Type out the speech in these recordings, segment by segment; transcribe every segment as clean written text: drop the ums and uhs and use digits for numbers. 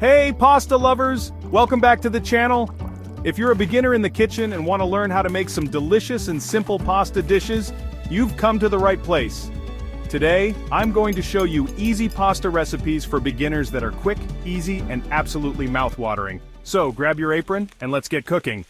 Hey pasta lovers, welcome back to the channel. If you're a beginner in the kitchen and want to learn how to make some delicious and simple pasta dishes, you've come to the right place. Today, I'm going to show you easy pasta recipes for beginners that are quick, easy, and absolutely mouth-watering. So grab your apron and let's get cooking.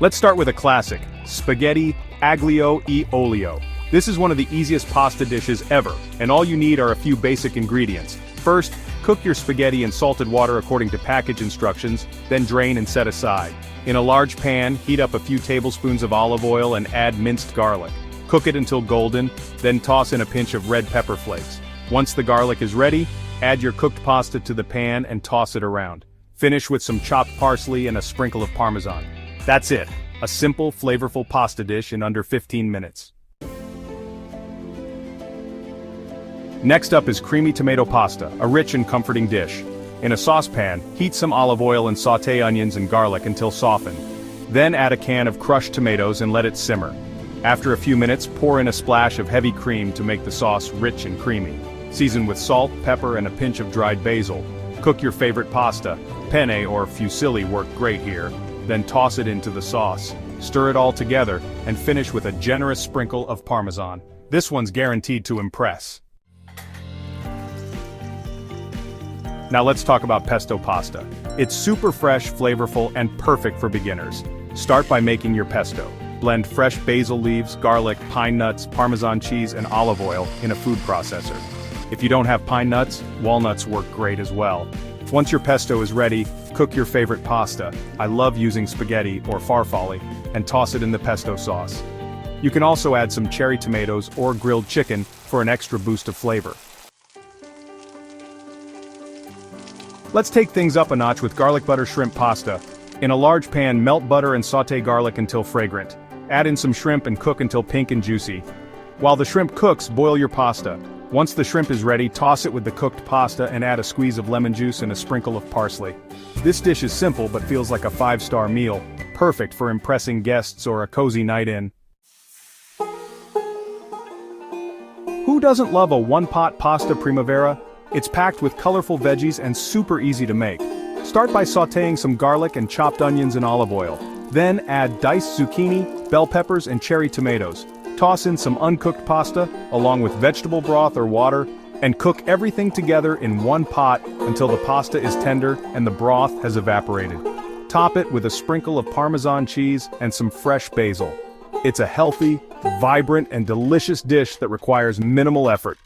Let's start with a classic, spaghetti aglio e olio. This is one of the easiest pasta dishes ever, and all you need are a few basic ingredients. First, cook your spaghetti in salted water according to package instructions, then drain and set aside. In a large pan, heat up a few tablespoons of olive oil and add minced garlic. Cook it until golden, then toss in a pinch of red pepper flakes. Once the garlic is ready, add your cooked pasta to the pan and toss it around. Finish with some chopped parsley and a sprinkle of Parmesan. That's it, a simple, flavorful pasta dish in under 15 minutes. Next up is creamy tomato pasta, a rich and comforting dish. In a saucepan, heat some olive oil and sauté onions and garlic until softened. Then add a can of crushed tomatoes and let it simmer. After a few minutes, pour in a splash of heavy cream to make the sauce rich and creamy. Season with salt, pepper, and a pinch of dried basil. Cook your favorite pasta. Penne or fusilli work great here. Then toss it into the sauce. Stir it all together, and finish with a generous sprinkle of Parmesan. This one's guaranteed to impress. Now let's talk about pesto pasta. It's super fresh, flavorful, and perfect for beginners. Start by making your pesto. Blend fresh basil leaves, garlic, pine nuts, Parmesan cheese, and olive oil in a food processor. If you don't have pine nuts, walnuts work great as well. Once your pesto is ready, cook your favorite pasta. I love using spaghetti or farfalle, and toss it in the pesto sauce. You can also add some cherry tomatoes or grilled chicken for an extra boost of flavor. Let's take things up a notch with garlic butter shrimp pasta. In a large pan, melt butter and sauté garlic until fragrant. Add in some shrimp and cook until pink and juicy. While the shrimp cooks, boil your pasta. Once the shrimp is ready, toss it with the cooked pasta and add a squeeze of lemon juice and a sprinkle of parsley. This dish is simple but feels like a 5-star meal, perfect for impressing guests or a cozy night in. Who doesn't love a one-pot pasta primavera? It's packed with colorful veggies and super easy to make. Start by sautéing some garlic and chopped onions in olive oil. Then add diced zucchini, bell peppers, and cherry tomatoes. Toss in some uncooked pasta, along with vegetable broth or water, and cook everything together in one pot until the pasta is tender and the broth has evaporated. Top it with a sprinkle of Parmesan cheese and some fresh basil. It's a healthy, vibrant, and delicious dish that requires minimal effort.